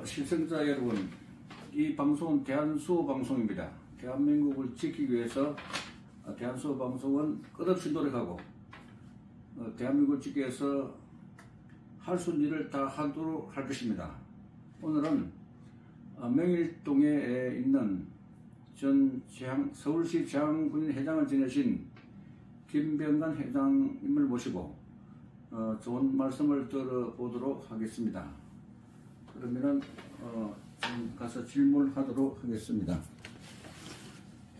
시청자 여러분, 이 방송은 대한수호 방송입니다. 대한민국을 지키기 위해서 대한수호 방송은 끝없이 노력하고 대한민국을 지키기 위해서 할 수 있는 일을 다 하도록 할 것입니다. 오늘은 명일동에 있는 서울시 재향군인회장을 지내신 김병관 회장님을 모시고 좋은 말씀을 들어보도록 하겠습니다. 그러면은 지금 가서 질문하도록 하겠습니다.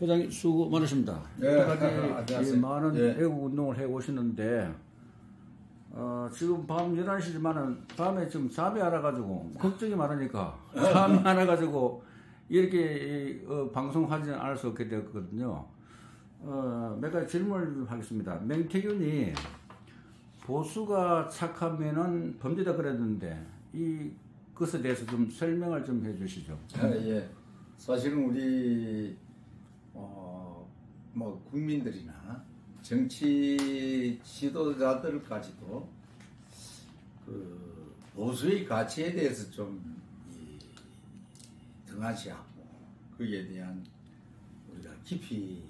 회장님 수고 많으십니다. 여태까지 많은 애국 운동을 해 오시는데 지금 밤 11시지만은 밤에 지금 잠이 안 와가지고 걱정이 많으니까 잠이 안 와가지고 이렇게 방송하지 않을 수 없게 되었거든요. 몇 가지 질문을 하겠습니다. 맹태균이 보수가 착하면은 범죄다 그랬는데 이 것에 대해서 좀 설명을 좀 해주시죠. 예. 사실은 우리 뭐 국민들이나 정치 지도자들까지도 그 보수의 가치에 대해서 좀 등한시하고 거기에 대한 우리가 깊이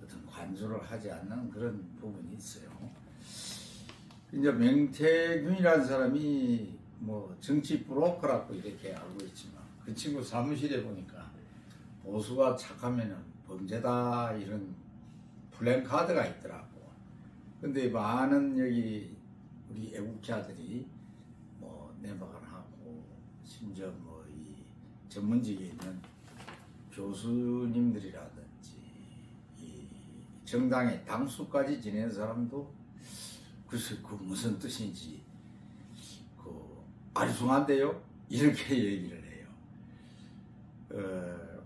어떤 관조를 하지 않는 그런 부분이 있어요. 이제 맹태균이라는 사람이 뭐 정치 브로커라고 이렇게 알고 있지만 그 친구 사무실에 보니까 보수가 착하면은 범죄다 이런 플랜카드가 있더라고. 근데 많은 여기 우리 애국자들이 뭐 내박을 하고 심지어 뭐 이 전문직에 있는 교수님들이라든지 이 정당의 당수까지 지낸 사람도 글쎄 그 무슨 뜻인지 아리송한데요? 이렇게 얘기를 해요.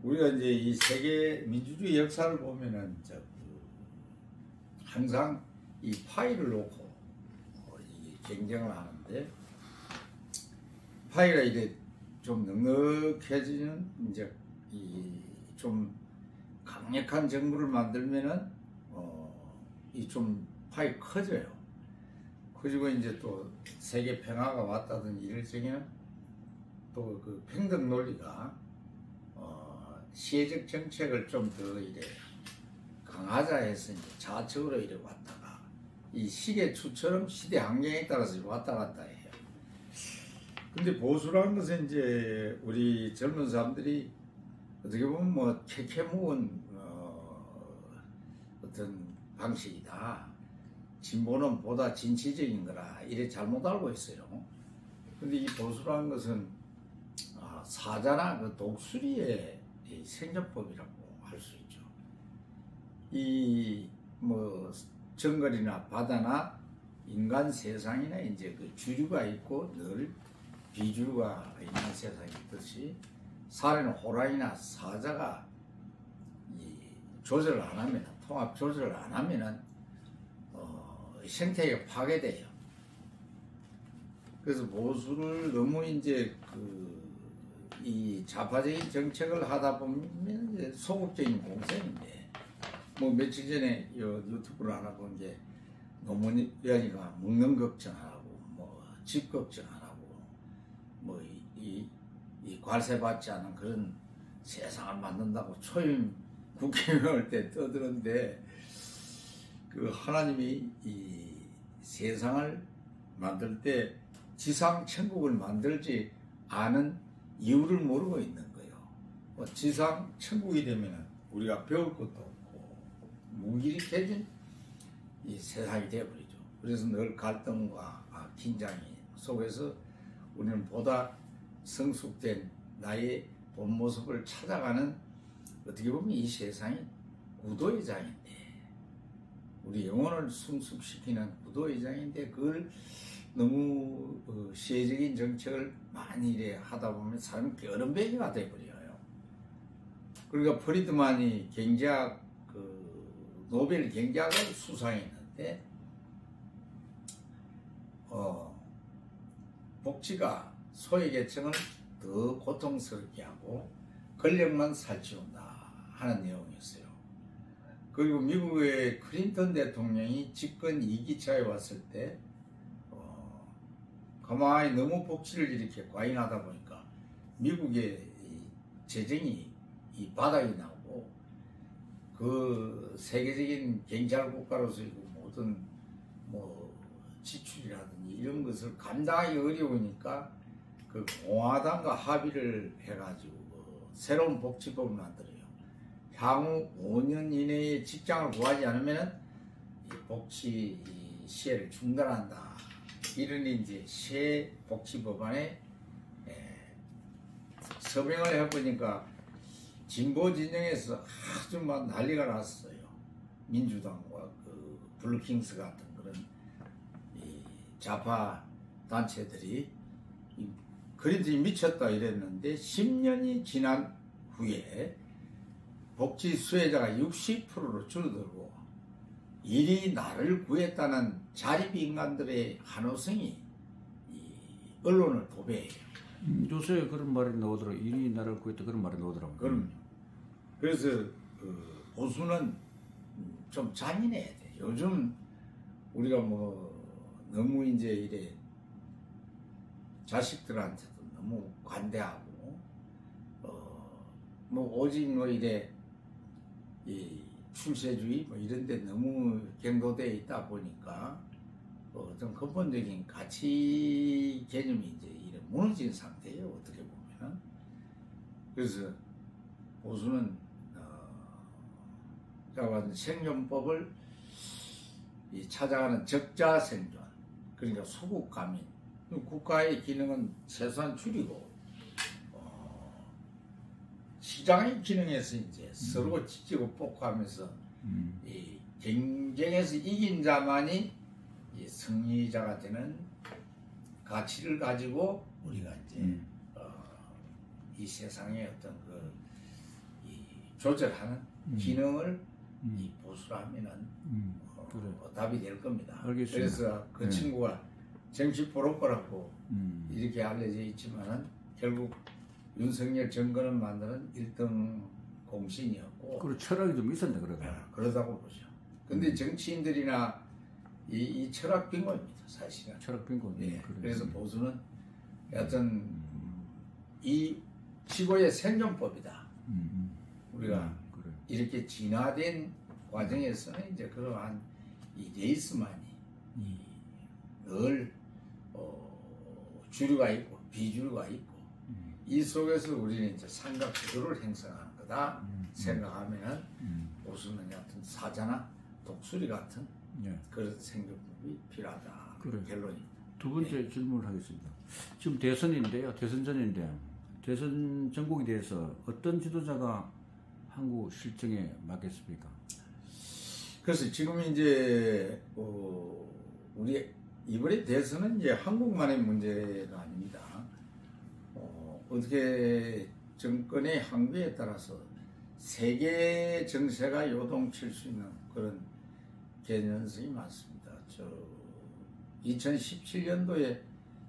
우리가 이제 이 세계 민주주의 역사를 보면은 항상 이 파이를 놓고 경쟁을 하는데 파이가 이제 좀 넉넉해지는 이제 이 좀 강력한 정부를 만들면은 이 좀 파이 커져요. 그리고 이제 또 세계 평화가 왔다든지 이럴 적에는 또 그 평등 논리가 시혜적 정책을 좀 더 이래 강하자 해서 이제 좌측으로 이래 왔다가 이 시계추처럼 시대 환경에 따라서 왔다 갔다 해요. 근데 보수라는 것은 이제 우리 젊은 사람들이 어떻게 보면 뭐 캐캐묵은 어떤 방식이다. 진보는 보다 진취적인 거라 이래 잘못 알고 있어요. 근데 이 보수라는 것은 사자나 그 독수리의 생존법이라고 할 수 있죠. 이 뭐 정글이나 바다나 인간 세상이나 이제 그 주류가 있고 늘 비주류가 있는 세상이 있듯이 사례는 호랑이나 사자가 이 조절을 안 하면 통합 조절을 안 하면은 생태계가 파괴돼요. 그래서 보수를 너무 이제 이 좌파적인 정책을 하다 보면 이제 소극적인 공세인데, 뭐 며칠 전에 유튜브를 하나 본 게 노무현이가 먹는 걱정 안 하고, 뭐 집 걱정 안 하고, 뭐 이 관세 받지 않은 그런 세상을 만든다고 초임 국회의원 때 떠드는데. 그 하나님이 이 세상을 만들 때 지상 천국을 만들지 않은 이유를 모르고 있는 거예요. 지상 천국이 되면 우리가 배울 것도 없고 무기력해진 이 세상이 되어버리죠. 그래서 늘 갈등과 긴장이 속에서 우리는 보다 성숙된 나의 본 모습을 찾아가는, 어떻게 보면 이 세상이 구도의 장인데, 우리 영혼을 성숙시키는 구도의 장인데, 그걸 너무 시혜적인 정책을 많이 이래 하다 보면 사람이 게으름뱅이가 돼버려요. 그러니까 프리드만이 경제학 노벨 경제학을 수상했는데 복지가 소외계층을 더 고통스럽게 하고 권력만 살찌운다 하는 내용이었어요. 그리고 미국의 클린턴 대통령이 집권 2기차에 왔을 때 가만히 너무 복지를 이렇게 과잉하다 보니까 미국의 이 재정이 이 바닥이 나오고 그 세계적인 경찰 국가로서 모든 뭐 지출이라든지 이런 것을 감당하기 어려우니까 그 공화당과 합의를 해가지고 새로운 복지법을 만들어요. 향후 5년 이내에 직장을 구하지 않으면은 이 복지 시혜를 중단한다. 이런 이제 새 복지 법안에 서명을 해보니까 진보 진영에서 아주 막 난리가 났어요. 민주당과 그 블루킹스 같은 그런 이 좌파 단체들이 그린들이 미쳤다 이랬는데 10년이 지난 후에 복지 수혜자가 60%로 줄어들고 일이 나를 구했다는 자립인간들의 한호성이 이 언론을 도배해요. 요새 그런 말이 나오더라고요. 일이 나를 구했다 그런 말이 나오더라고요. 그럼요. 그래서 보수는 좀 잔인해야 돼. 요즘 우리가 뭐 너무 이제 이래 자식들한테도 너무 관대하고 뭐 오직 뭐 이래 이 출세주의 뭐 이런데 너무 경도되어 있다 보니까 어떤 근본적인 가치 개념이 이제 이래 무너진 상태예요. 어떻게 보면은. 그래서 보수는 제가 생존법을 찾아가는 적자 생존, 그러니까 소국 가민, 국가의 기능은 최소한 줄이고 시장의 기능에서 이제 서로 지지고 뽑고하면서 이 경쟁에서 이긴 자만이 이 승리자가 되는 가치를 가지고 우리가 이제 이 세상의 어떤 이 조절하는 기능을 이 보수라면은 그래. 답이 될 겁니다. 알겠습니다. 그래서 그 친구가 정치 포로코라고 이렇게 알려져 있지만은 결국 윤석열 정권을 만드는 1등 공신이었고 그리고 철학이 좀 있었네 그래도. 그러다고 보죠. 근데 정치인들이나 이 철학 빈곤입니다 사실은. 철학 빈곤. 예. 그래서 보수는 여하튼 이 치고의 생존법이다. 우리가 그래. 이렇게 진화된 과정에서는 이제 그러한 이 레이스만이 늘 주류가 있고 비주류가 있고 이 속에서 우리는 이제 삼각 구도를 형성하는 거다 생각하면은 보수는 여하튼 사자나 독수리 같은 그런 생각법이 필요하다. 그래. 결론입니다. 두 번째 질문을 하겠습니다. 지금 대선인데요. 대선 전인데 대선 전국에 대해서 어떤 지도자가 한국 실정에 맞겠습니까? 그래서 지금 이제 우리 이번에 대선은 이제 한국만의 문제가 아닙니다. 어떻게 정권의 한계에 따라서 세계 정세가 요동칠 수 있는 그런 개연성이 많습니다. 2017년도에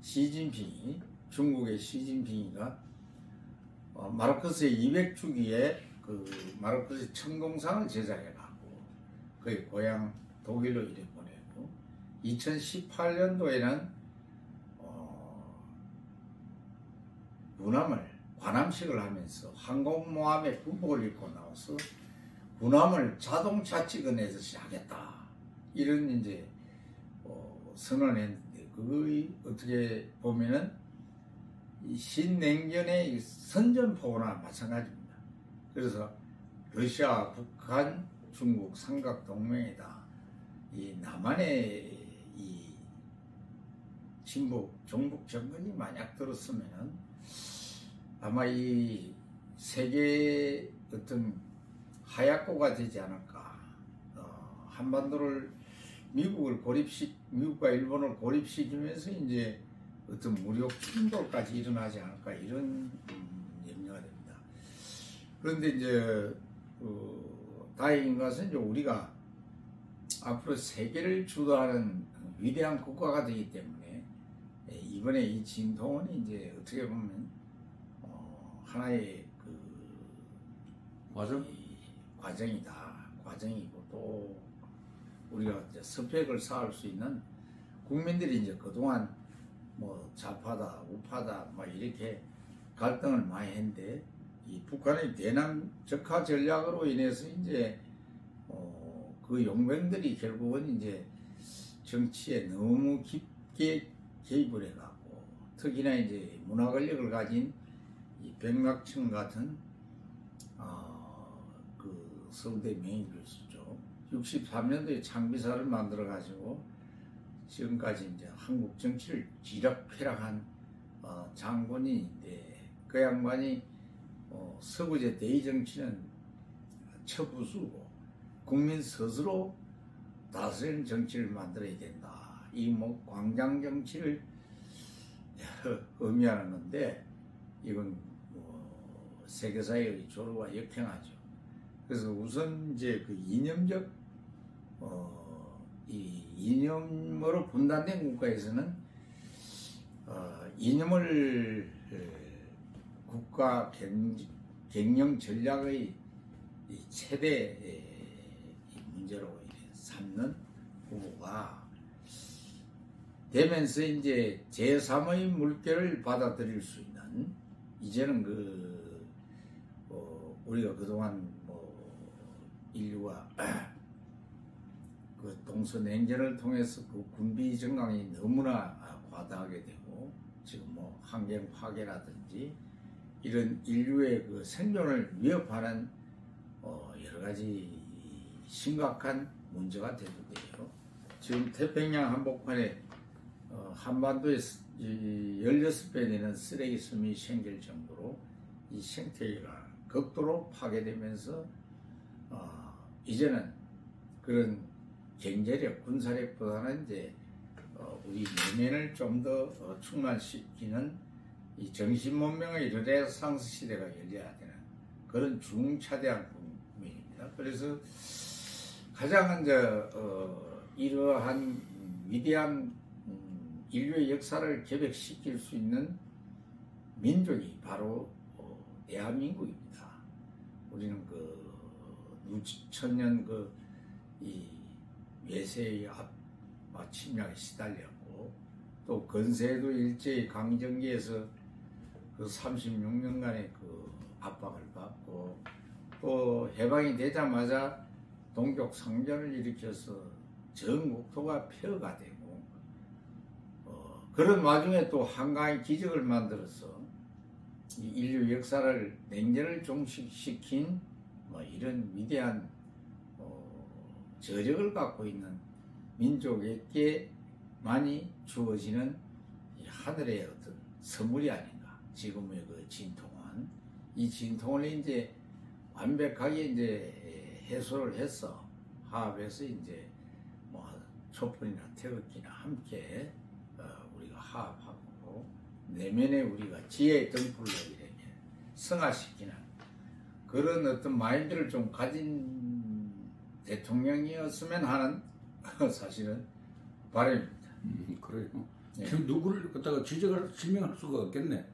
시진핑이 중국의 시진핑이가 마르크스의 200주기에 그 마르크스 천공상을 제작해갖고 그의 고향 독일로 이래 보내고 2018년도에는 군함을 관함식을 하면서 항공모함에 군복을 입고 나와서 군함을 자동차 찍어내서 시작했다. 이런 이제 선언했는데 그거의 어떻게 보면은 이 신냉전의 선전포고나 마찬가지입니다. 그래서 러시아, 북한, 중국 삼각 동맹이다. 이 남한의 이 진북, 종북 정권이 만약 들었으면은 아마 이 세계 어떤 하약고가 되지 않을까. 한반도를 미국과 일본을 고립시키면서 이제 어떤 무력 충돌까지 일어나지 않을까 이런 염려가 됩니다. 그런데 이제 다행인 것은 이제 우리가 앞으로 세계를 주도하는 위대한 국가가 되기 때문에 이번에 이 진통은 이제 어떻게 보면 하나의 그 과정이고 또 우리가 이제 스펙을 쌓을 수 있는 국민들이 이제 그동안 뭐 좌파다 우파다 막 이렇게 갈등을 많이 했는데 이 북한의 대남 적화 전략으로 인해서 이제 그 용병들이 결국은 이제 정치에 너무 깊게 개입을 해갖고 특히나 이제 문화 권력을 가진 이 백낙청 같은 그 서울대 명예교수죠. 63년도에 창비사를 만들어 가지고 지금까지 이제 한국 정치를 지락펴락한 장본인인데 그 양반이 서구제 대의 정치는 처부수고 국민 스스로 다스리는 정치를 만들어야 된다. 이 뭐 광장 정치를 의미하는 건데 이건 뭐 세계사의 조로와 역행하죠. 그래서 우선 이제 그 이념적 이 이념으로 분단된 국가에서는 이념을 국가 경영 전략의 최대 문제로 삼는 후보가 되면서 이제 제3의 물결을 받아들일 수 있는 이제는 우리가 그동안 인류가 그 동서냉전을 통해서 그 군비 정강이 너무나 과다하게 되고 지금 뭐 환경 파괴라든지 이런 인류의 그 생존을 위협하는 여러 가지 심각한 문제가 되는데요. 지금 태평양 한복판에 한반도에 16배 되는 쓰레기 섬이 생길 정도로 이 생태계가 극도로 파괴되면서 이제는 그런 경제력, 군사력보다는 이제 우리 내면을 좀 더 충만시키는 이 정신문명의 르네상스 시대가 열려야 되는 그런 중차대한 국면입니다. 그래서 가장 이제 이러한 위대한 인류의 역사를 계획시킬 수 있는 민족이 바로 대한민국입니다. 우리는 그 천년 이 외세의 침략에 시달렸고 또 건세도 일제히 강점기에서 그 36년간의 그 압박을 받고 또 해방이 되자마자 동족 상전을 일으켜서 전 국토가 폐허가 되고 그런 와중에 또 한강의 기적을 만들어서 인류 역사를 냉전을 종식시킨 이런 위대한 저력을 갖고 있는 민족에게 많이 주어지는 이 하늘의 어떤 선물이 아닌가. 지금의 그 진통은 이 진통을 이제 완벽하게 이제 해소를 해서 화합해서 이제 뭐 촛불이나 태극기나 함께 우리가 화합하고 내면에 우리가 지혜의 등불로 이렇게 승화시키는 그런 어떤 마인드를 좀 가진 대통령이었으면 하는 사실은 바람입니다. 그래요. 네. 지금 누구를 갖다가 지명할 수가 없겠네.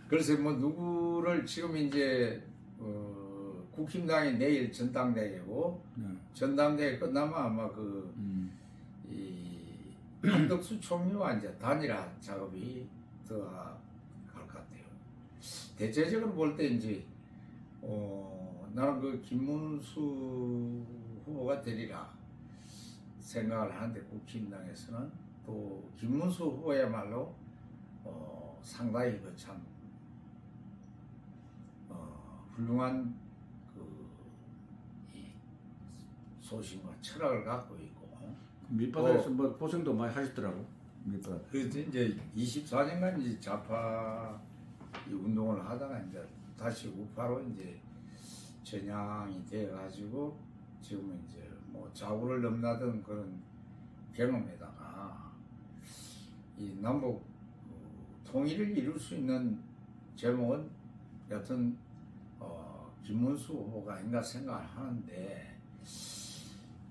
글쎄 뭐 누구를 지금 이제 국힘당이 내일 전당대회고 전당대회 끝나면 아마 이 한덕수 총리와 이제 단일화 작업이 더 갈 것 같아요. 대체적으로 볼 때 이제 나는 그 김문수 후보가 되리라 생각을 하는데 국힘당에서는 또 김문수 후보야말로 상당히 그 참 훌륭한 이 소신과 철학을 갖고 있고 밑바닥에서 뭐 고생도 많이 하시더라고. 밑바닥. 그래서 이제 24년간 이제 좌파 이 운동을 하다가 이제 다시 우파로 이제 전향이 되어가지고 지금은 이제 뭐 좌우를 넘나든 그런 경험에다가 이 남북 통일을 이룰 수 있는 제목은 여튼 김문수 후보가 아닌가 생각을 하는데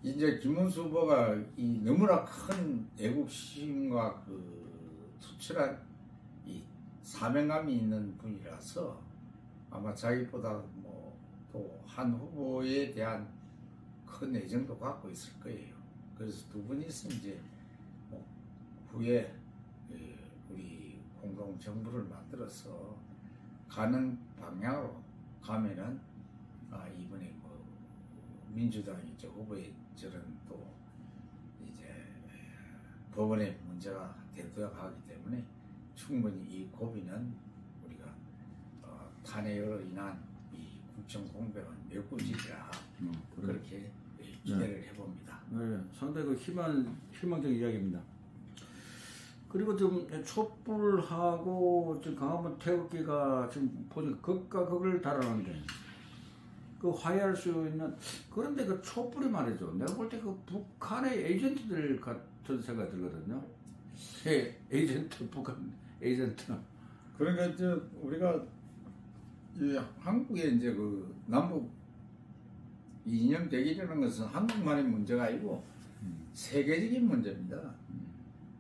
이제 김문수 후보가 이 너무나 큰 애국심과 그 투철한 이 사명감이 있는 분이라서 아마 자기보다 뭐 또 한 후보에 대한 큰 애정도 갖고 있을 거예요. 그래서 두 분이서 이제 뭐 후에 새로운 정부를 만들어서 가는 방향으로 가면은 이번에 뭐 민주당이 저 후보에 저런 또 이제 법원의 문제가 대두하기 때문에 충분히 이 고비는 우리가 탄핵으로 인한 이 국정 공백은 메꾸지리라 그렇게 기대를 해봅니다. 네, 상당히 희망적인 이야기입니다. 그리고 좀 촛불하고 지금 강화문 태극기가 지금 보니까 극과 극을 달아나는데 그 화해할 수 있는 그런데 그 촛불이 말이죠. 내가 볼 때 그 북한의 에이전트들 같은 생각이 들거든요. 에이전트 북한 에이전트. 그러니까 우리가 이 한국의 이제 그 남북 이념 대결이라는 것은 한국만의 문제가 아니고 세계적인 문제입니다.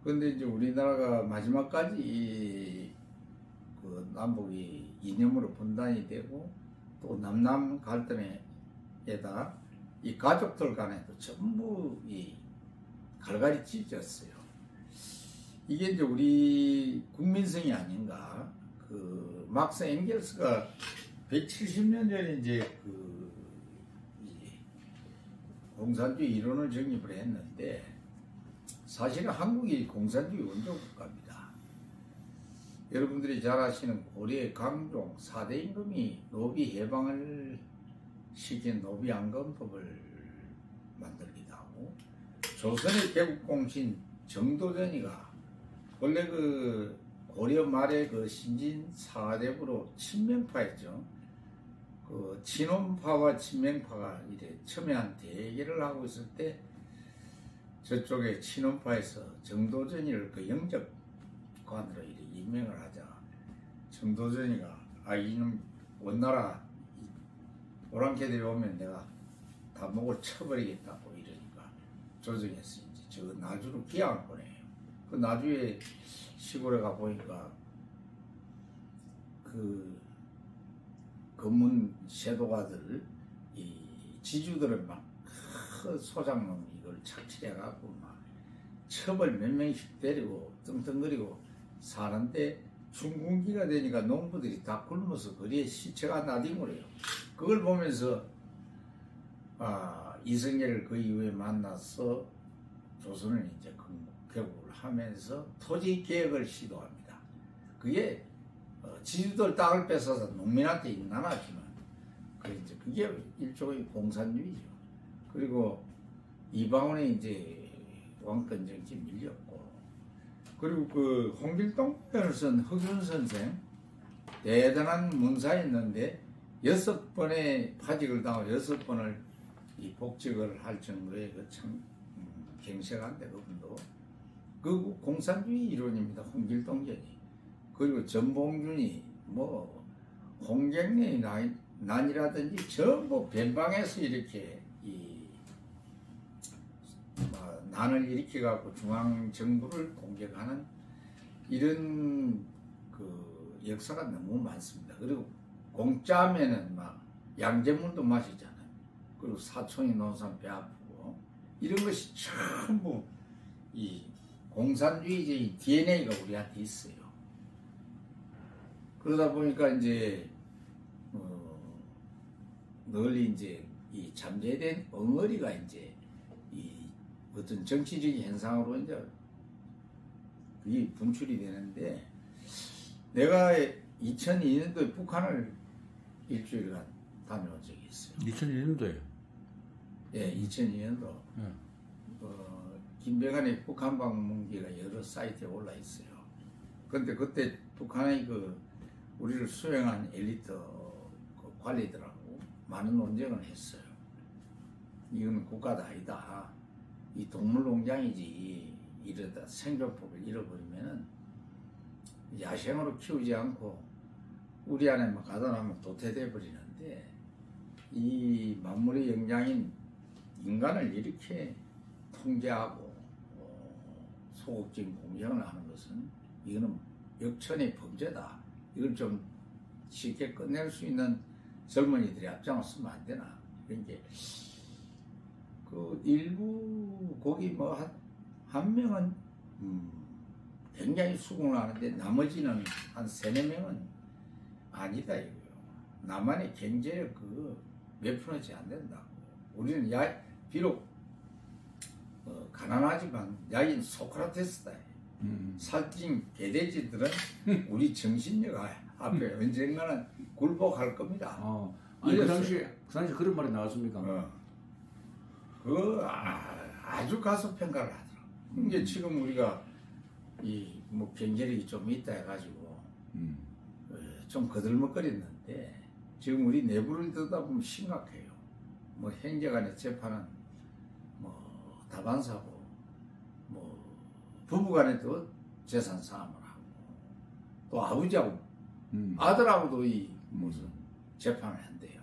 그런데 이제 우리나라가 마지막까지 그 남북이 이념으로 분단이 되고 또 남남 갈등에다 이 가족들 간에도 전부 이 갈갈이 찢었어요. 이게 이제 우리 국민성이 아닌가. 그 막스 앵겔스가 170년 전에 이제 공산주의 이론을 정립을 했는데 사실은 한국이 공산주의 원조 국가입니다. 여러분들이 잘 아시는 고려의 강종 4대 임금이 노비 해방을 시킨 노비 안건법을 만들기도 하고 조선의 개국공신 정도전이가 원래 그 고려 말에 그 신진 4대부로 친명파였죠. 그 친원파와 친명파가 이래 첨예한 대결을 하고 있을 때 저쪽에 친원파에서 정도전이를 그 영접관으로 이렇게 임명을 하자. 정도전이가 이놈 원나라 오랑캐들이 오면 내가 다 목을 쳐버리겠다고 이러니까 조정했어. 이제 저 나주로 기양을 보내요. 그 나주에 시골에 가 보니까 그 검문 세도가들 이 지주들은 막 소장농 이걸 착취해갖고 막 첩을 몇 명씩 때리고 떵떵거리고 사는데 중군기가 되니까 농부들이 다 굶어서 거리에 시체가 나뒹굴어요. 그걸 보면서 이성계를 그 이후에 만나서 조선을 이제 개국을 하면서 토지 개혁을 시도합니다. 그게 지주들 땅을 뺏어서 농민한테 나눠주는 그게 일종의 공산주의죠. 그리고 이방원에 이제 왕권 정치 밀렸고, 그리고 그 홍길동 편을 쓴 허균 선생 대단한 문사였는데 6번의 파직을 당하고 6번을 이 복직을 할 정도의 그 참 경색한데 그분도 그 공산주의 이론입니다. 홍길동전이. 그리고 전봉준이 뭐 홍경래의 난이라든지 전부 변방에서 이렇게 난을 일으켜갖고 중앙정부를 공격하는 이런 그 역사가 너무 많습니다. 그리고 공짜면은 막 양재물도 마시잖아요. 그리고 사촌이 논산 배 아프고 이런 것이 전부 이 공산주의적인 DNA가 우리한테 있어요. 그러다 보니까 이제 널리 이제 이 잠재된 엉어리가 이제 이 어떤 정치적인 현상으로 이제 그게 분출이 되는데, 내가 2002년도에 북한을 일주일간 다녀온 적이 있어요. 2002년도에? 예, 2002년도. 김병한의 북한 방문기가 여러 사이트에 올라 있어요. 근데 그때 북한의 우리를 수행한 엘리트 관리들하고 많은 논쟁을 했어요. 이건 국가도 아니다. 이 동물농장이지. 이러다 생존법을 잃어버리면은 야생으로 키우지 않고 우리 안에 막 가다 놓으면 도태돼 버리는데, 이 만물의 영장인 인간을 이렇게 통제하고 소극적인 공격을 하는 것은 이거는 역천의 범죄다. 이걸 좀 쉽게 끝낼 수 있는 젊은이들이 앞장을 쓰면 안 되나. 그러니까 그 일부 거기 뭐 한 명은 굉장히 수긍을 하는데 나머지는 한 3~4명은 아니다 이거요. 나만의 경제력 몇 프로지 안 된다고. 우리는 비록 가난하지만 야인 소크라테스다. 살찐 개돼지들은 우리 정신력 앞에 언젠가는 굴복할 겁니다. 아니 그 당시 그런 말이 나왔습니까? 아주 가소평가를 하더라고. 이게 지금 우리가 뭐 경제력이 좀 있다 해가지고 좀 거들먹거렸는데 지금 우리 내부를 들여다보면 심각해요. 뭐 형제간의 재판은 뭐 다반사고 뭐 부부간에도 재산 싸움을 하고 또 아버지하고 아들하고도 무슨 재판을 한대요.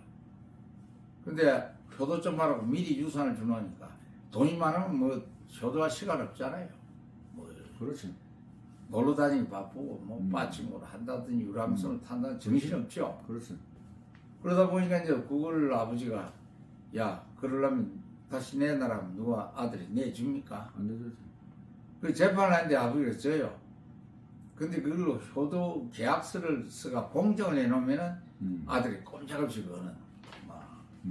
근데 효도 좀 하라고 미리 유산을 주노니까 돈이 많으면 뭐 효도할 시간 없잖아요. 뭐 그렇지. 놀러 다니기 바쁘고 뭐 빠친구를 한다든지 유람선을 탄다든지 정신없죠. 그렇지. 그러다 보니까 이제 그걸 아버지가 야 그러려면 다시 내놔라면 누가 아들이 내줍니까? 안 되지. 그 재판을 하는데 아버지가 져요. 근데 그걸로 효도 계약서를 써가 공정을 해놓으면은 아들이 꼼짝없이 그거는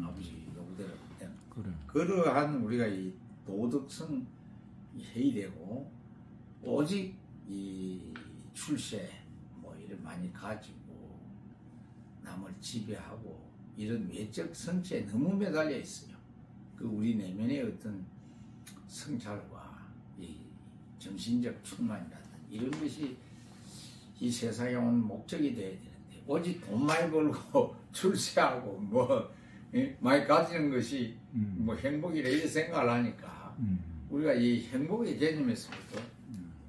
아버지 요구대로 그래. 그러한 우리가 이 도덕성 해이되고 오직 이 출세 뭐 이런 많이 가지고 남을 지배하고 이런 외적 성취에 너무 매달려 있어요. 그 우리 내면의 어떤 성찰과 이 정신적 충만이라든 이런 것이 이 세상에 온 목적이 돼야 되는데 오직 돈 많이 벌고 출세하고 뭐 많이 가지는 것이 뭐 행복이라 이렇게 생각을 하니까 우리가 이 행복의 개념에서부터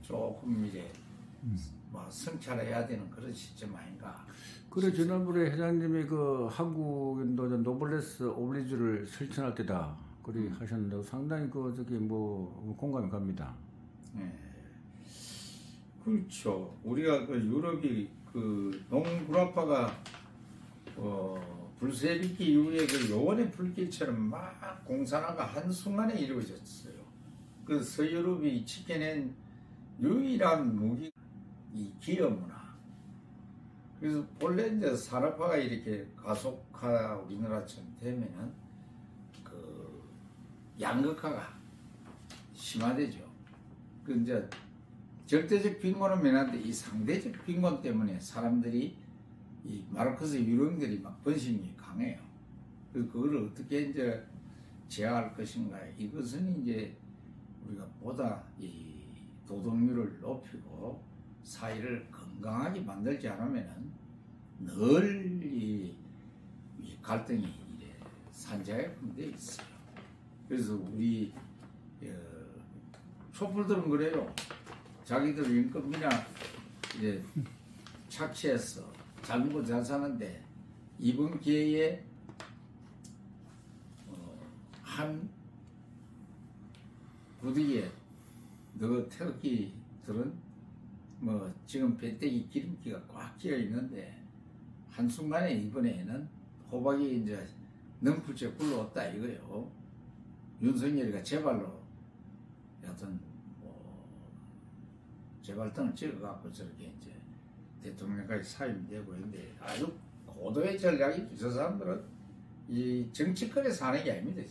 조금 이래 뭐 성찰해야 되는 그런 시점 아닌가. 그래 지난번에 회장님이 그 한국인도 노블레스 오블리주를 실천할 때다 그리 하셨는데 상당히 뭐 공감이 갑니다. 네. 그렇죠. 우리가 그 유럽이 그 동구라파가 불세비기 이후에 그 요원의 불길처럼 막 공산화가 한순간에 이루어졌어요. 그 서유럽이 지켜낸 유일한 무기 이 기업 문화. 그래서 본래 이제 산업화가 이렇게 가속화 우리나라처럼 되면은 그 양극화가 심화되죠. 그 이제 절대적 빈곤은 면한데 이 상대적 빈곤 때문에 사람들이 이 마르크스 유령들이 막 번심이 강해요. 그래서 그걸 어떻게 이제 제어할 것인가. 이것은 이제 우리가 보다 이 도덕률을 높이고 사회를 건강하게 만들지 않으면은 늘 이 갈등이 이래 산재되어 있어요. 그래서 우리 촛불들은 그래요. 자기들 인건비나 이제 착취해서 잘 먹고 잘 사는데 이번 기회에 한 부득이에 너 태극기들은 뭐 지금 배때기 기름기가 꽉 끼어 있는데 한순간에 이번에는 호박이 이제 넝풀째 굴러왔다 이거예요. 윤석열이가 제발로 여하튼 제발등을 찍어갖고 저렇게 이제 대통령까지 사임되고 있는데 아주 고도의 전략이죠. 저 사람들은 이 정치권에 사는 게 아닙니다.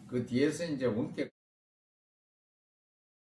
그 뒤에서 이제 원격